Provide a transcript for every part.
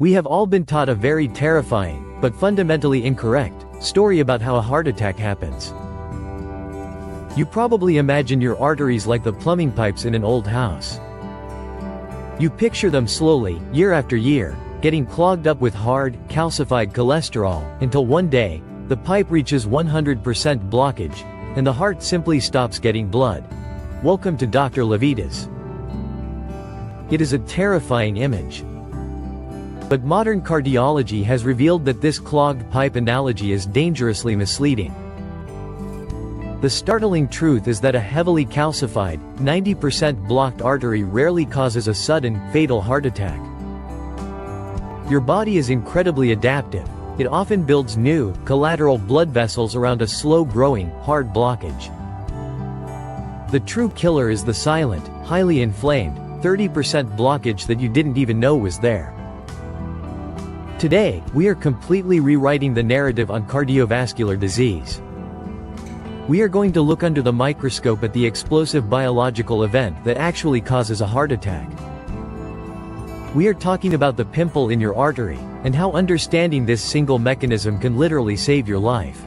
We have all been taught a very terrifying, but fundamentally incorrect, story about how a heart attack happens. You probably imagine your arteries like the plumbing pipes in an old house. You picture them slowly, year after year, getting clogged up with hard, calcified cholesterol, until one day, the pipe reaches 100% blockage, and the heart simply stops getting blood. Welcome to Dr. Levitas. It is a terrifying image. But modern cardiology has revealed that this clogged pipe analogy is dangerously misleading. The startling truth is that a heavily calcified, 90% blocked artery rarely causes a sudden, fatal heart attack. Your body is incredibly adaptive. It often builds new, collateral blood vessels around a slow-growing, hard blockage. The true killer is the silent, highly inflamed, 30% blockage that you didn't even know was there. Today, we are completely rewriting the narrative on cardiovascular disease. We are going to look under the microscope at the explosive biological event that actually causes a heart attack. We are talking about the pimple in your artery, and how understanding this single mechanism can literally save your life.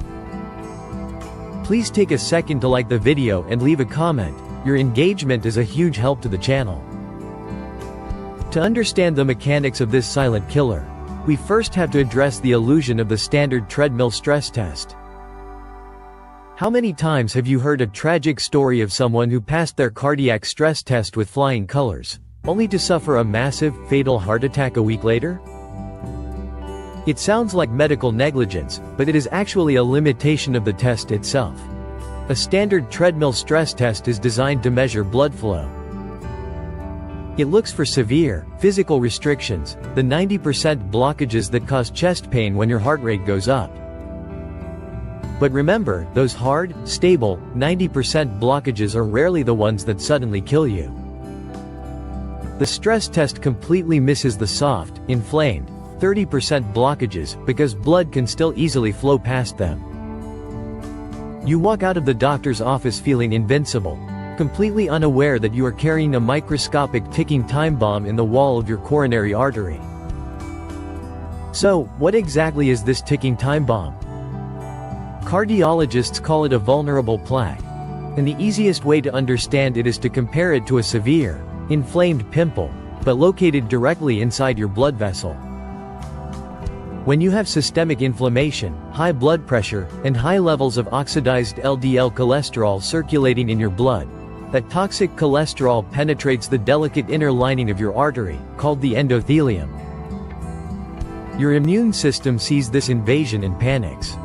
Please take a second to like the video and leave a comment. Your engagement is a huge help to the channel. To understand the mechanics of this silent killer, we first have to address the illusion of the standard treadmill stress test. How many times have you heard a tragic story of someone who passed their cardiac stress test with flying colors, only to suffer a massive, fatal heart attack a week later? It sounds like medical negligence, but it is actually a limitation of the test itself. A standard treadmill stress test is designed to measure blood flow. It looks for severe, physical restrictions, the 90% blockages that cause chest pain when your heart rate goes up. But remember, those hard, stable, 90% blockages are rarely the ones that suddenly kill you. The stress test completely misses the soft, inflamed, 30% blockages, because blood can still easily flow past them. You walk out of the doctor's office feeling invincible, completely unaware that you are carrying a microscopic ticking time bomb in the wall of your coronary artery. So, what exactly is this ticking time bomb? Cardiologists call it a vulnerable plaque, and the easiest way to understand it is to compare it to a severe, inflamed pimple, but located directly inside your blood vessel. When you have systemic inflammation, high blood pressure, and high levels of oxidized LDL cholesterol circulating in your blood, that toxic cholesterol penetrates the delicate inner lining of your artery, called the endothelium. Your immune system sees this invasion and panics.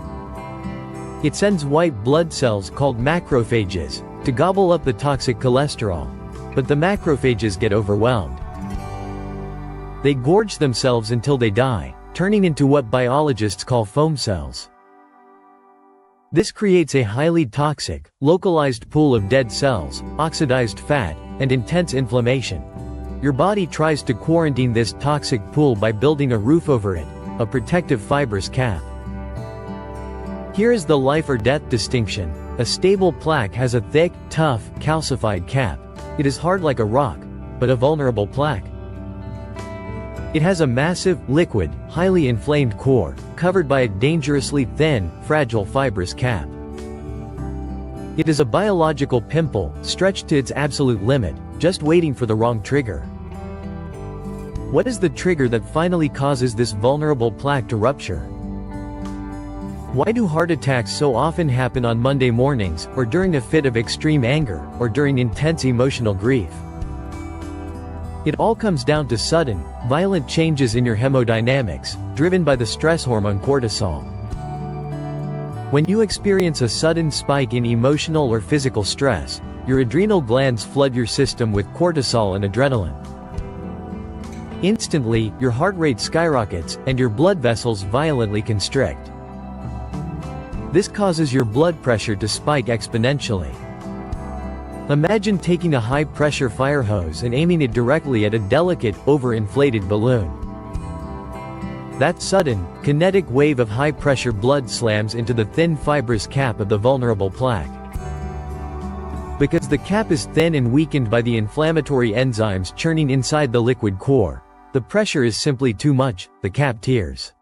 It sends white blood cells called macrophages to gobble up the toxic cholesterol, but the macrophages get overwhelmed. They gorge themselves until they die, turning into what biologists call foam cells. This creates a highly toxic, localized pool of dead cells, oxidized fat, and intense inflammation. Your body tries to quarantine this toxic pool by building a roof over it, a protective fibrous cap. Here is the life or death distinction. A stable plaque has a thick, tough, calcified cap. It is hard like a rock, but a vulnerable plaque. It has a massive, liquid, highly inflamed core, covered by a dangerously thin, fragile fibrous cap. It is a biological pimple, stretched to its absolute limit, just waiting for the wrong trigger. What is the trigger that finally causes this vulnerable plaque to rupture? Why do heart attacks so often happen on Monday mornings, or during a fit of extreme anger, or during intense emotional grief? It all comes down to sudden, violent changes in your hemodynamics, driven by the stress hormone cortisol. When you experience a sudden spike in emotional or physical stress, your adrenal glands flood your system with cortisol and adrenaline. Instantly, your heart rate skyrockets, and your blood vessels violently constrict. This causes your blood pressure to spike exponentially. Imagine taking a high-pressure fire hose and aiming it directly at a delicate, overinflated balloon. That sudden, kinetic wave of high-pressure blood slams into the thin fibrous cap of the vulnerable plaque. Because the cap is thin and weakened by the inflammatory enzymes churning inside the liquid core, The pressure is simply too much, the cap tears.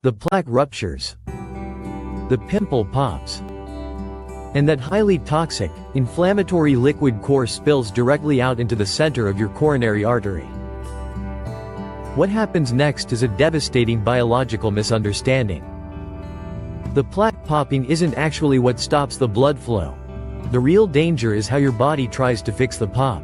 The plaque ruptures. The pimple pops. And that highly toxic, inflammatory liquid core spills directly out into the center of your coronary artery. What happens next is a devastating biological misunderstanding. The plaque popping isn't actually what stops the blood flow. The real danger is how your body tries to fix the pop.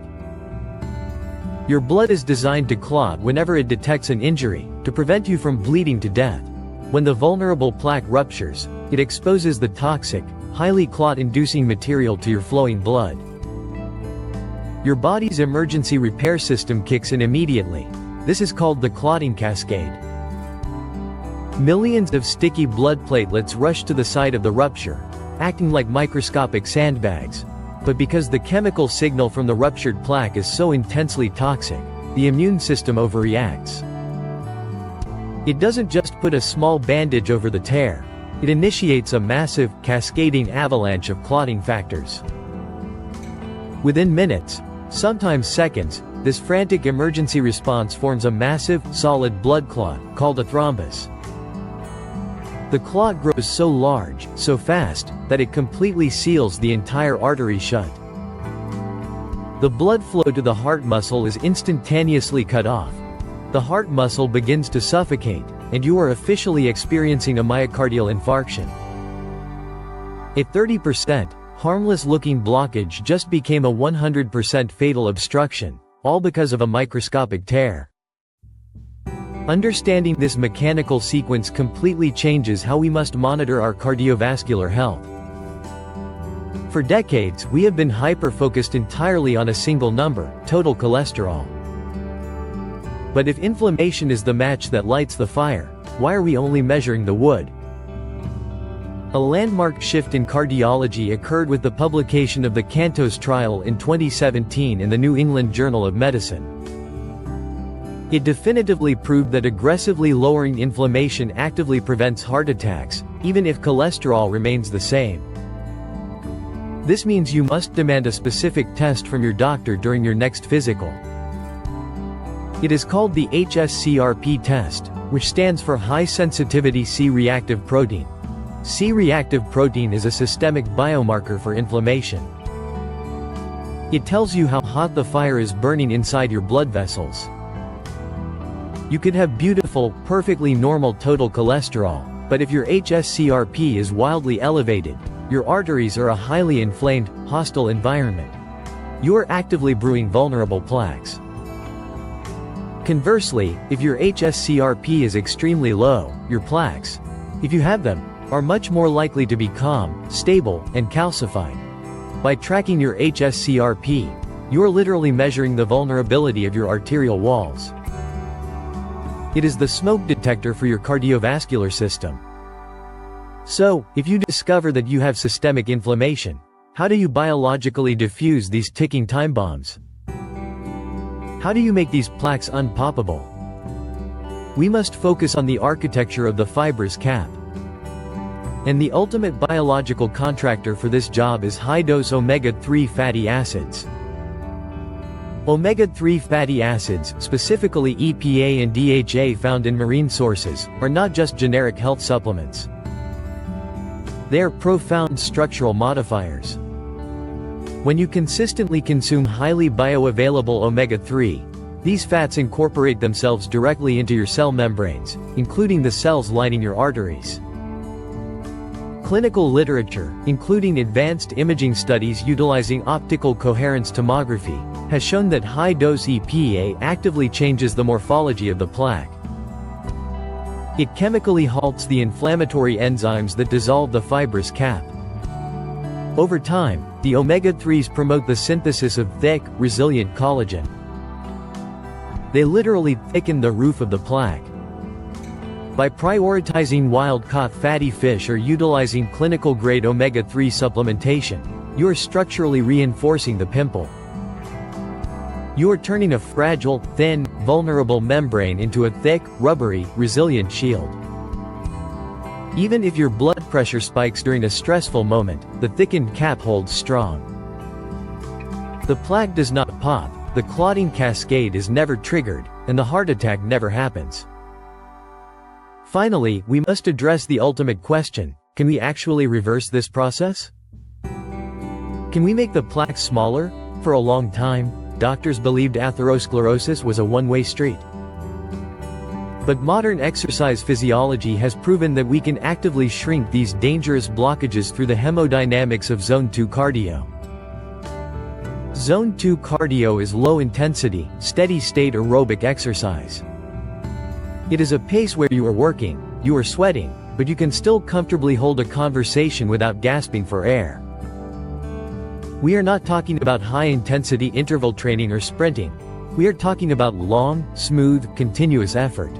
Your blood is designed to clot whenever it detects an injury, to prevent you from bleeding to death. When the vulnerable plaque ruptures, it exposes the toxic, highly clot-inducing material to your flowing blood. Your body's emergency repair system kicks in immediately. This is called the clotting cascade. Millions of sticky blood platelets rush to the site of the rupture, acting like microscopic sandbags. But because the chemical signal from the ruptured plaque is so intensely toxic, the immune system overreacts. It doesn't just put a small bandage over the tear. It initiates a massive, cascading avalanche of clotting factors. Within minutes, sometimes seconds, this frantic emergency response forms a massive, solid blood clot, called a thrombus. The clot grows so large, so fast, that it completely seals the entire artery shut. The blood flow to the heart muscle is instantaneously cut off. The heart muscle begins to suffocate, and you are officially experiencing a myocardial infarction. At 30%, harmless-looking blockage just became a 100% fatal obstruction, all because of a microscopic tear. Understanding this mechanical sequence completely changes how we must monitor our cardiovascular health. For decades, we have been hyper-focused entirely on a single number, total cholesterol. But if inflammation is the match that lights the fire, why are we only measuring the wood? A landmark shift in cardiology occurred with the publication of the CANTOS trial in 2017 in the New England Journal of Medicine. It definitively proved that aggressively lowering inflammation actively prevents heart attacks, even if cholesterol remains the same. This means you must demand a specific test from your doctor during your next physical. It is called the hs-CRP test, which stands for high-sensitivity C-reactive protein. C-reactive protein is a systemic biomarker for inflammation. It tells you how hot the fire is burning inside your blood vessels. You could have beautiful, perfectly normal total cholesterol, but if your hs-CRP is wildly elevated, your arteries are a highly inflamed, hostile environment. You are actively brewing vulnerable plaques. Conversely, if your hs-CRP is extremely low, your plaques, if you have them, are much more likely to be calm, stable, and calcified. By tracking your hs-CRP, you are literally measuring the vulnerability of your arterial walls. It is the smoke detector for your cardiovascular system. So, if you discover that you have systemic inflammation, how do you biologically defuse these ticking time bombs? How do you make these plaques unpoppable? We must focus on the architecture of the fibrous cap. And the ultimate biological contractor for this job is high-dose omega-3 fatty acids. Omega-3 fatty acids, specifically EPA and DHA found in marine sources, are not just generic health supplements. They are profound structural modifiers. When you consistently consume highly bioavailable omega-3, these fats incorporate themselves directly into your cell membranes, including the cells lining your arteries. Clinical literature, including advanced imaging studies utilizing optical coherence tomography, has shown that high-dose EPA actively changes the morphology of the plaque. It chemically halts the inflammatory enzymes that dissolve the fibrous cap. Over time, the omega-3s promote the synthesis of thick, resilient collagen. They literally thicken the roof of the plaque. By prioritizing wild-caught fatty fish or utilizing clinical-grade omega-3 supplementation, you are structurally reinforcing the pimple. You are turning a fragile, thin, vulnerable membrane into a thick, rubbery, resilient shield. Even if your blood pressure spikes during a stressful moment, the thickened cap holds strong. The plaque does not pop, the clotting cascade is never triggered, and the heart attack never happens. Finally, we must address the ultimate question: can we actually reverse this process? Can we make the plaque smaller? For a long time, doctors believed atherosclerosis was a one-way street. But modern exercise physiology has proven that we can actively shrink these dangerous blockages through the hemodynamics of Zone 2 cardio. Zone 2 cardio is low-intensity, steady-state aerobic exercise. It is a pace where you are working, you are sweating, but you can still comfortably hold a conversation without gasping for air. We are not talking about high-intensity interval training or sprinting. We are talking about long, smooth, continuous effort.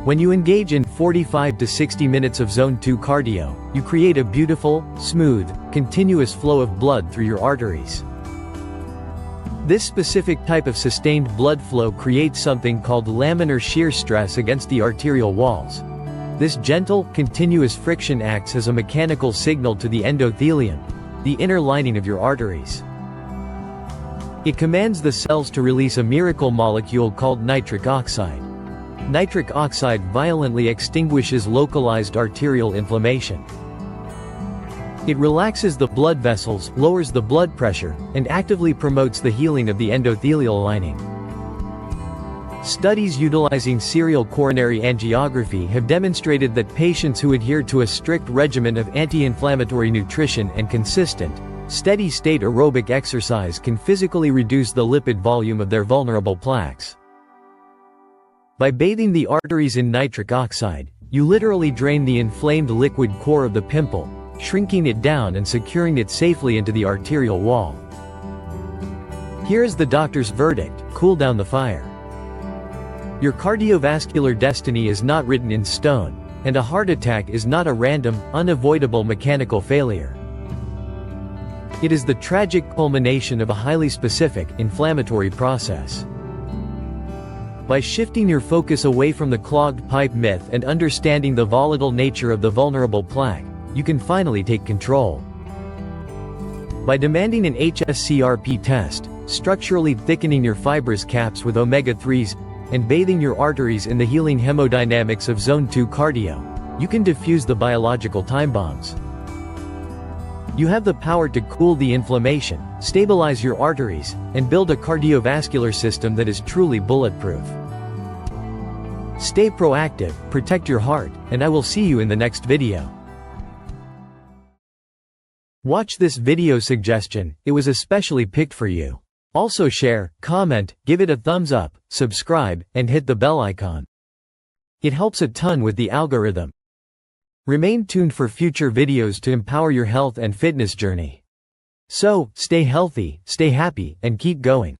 When you engage in 45 to 60 minutes of Zone 2 cardio, you create a beautiful, smooth, continuous flow of blood through your arteries. This specific type of sustained blood flow creates something called laminar shear stress against the arterial walls. This gentle, continuous friction acts as a mechanical signal to the endothelium, the inner lining of your arteries. It commands the cells to release a miracle molecule called nitric oxide. Nitric oxide violently extinguishes localized arterial inflammation. It relaxes the blood vessels, lowers the blood pressure, and actively promotes the healing of the endothelial lining. Studies utilizing serial coronary angiography have demonstrated that patients who adhere to a strict regimen of anti-inflammatory nutrition and consistent, steady-state aerobic exercise can physically reduce the lipid volume of their vulnerable plaques. By bathing the arteries in nitric oxide, you literally drain the inflamed liquid core of the pimple, shrinking it down and securing it safely into the arterial wall. Here is the doctor's verdict: cool down the fire. Your cardiovascular destiny is not written in stone, and a heart attack is not a random, unavoidable mechanical failure. It is the tragic culmination of a highly specific, inflammatory process. By shifting your focus away from the clogged pipe myth and understanding the volatile nature of the vulnerable plaque, you can finally take control. By demanding an hs-CRP test, structurally thickening your fibrous caps with omega-3s, and bathing your arteries in the healing hemodynamics of Zone 2 cardio, you can defuse the biological time bombs. You have the power to cool the inflammation, stabilize your arteries, and build a cardiovascular system that is truly bulletproof. Stay proactive, protect your heart, and I will see you in the next video. Watch this video suggestion, it was especially picked for you. Also share, comment, give it a thumbs up, subscribe, and hit the bell icon. It helps a ton with the algorithm. Remain tuned for future videos to empower your health and fitness journey. So, stay healthy, stay happy, and keep going.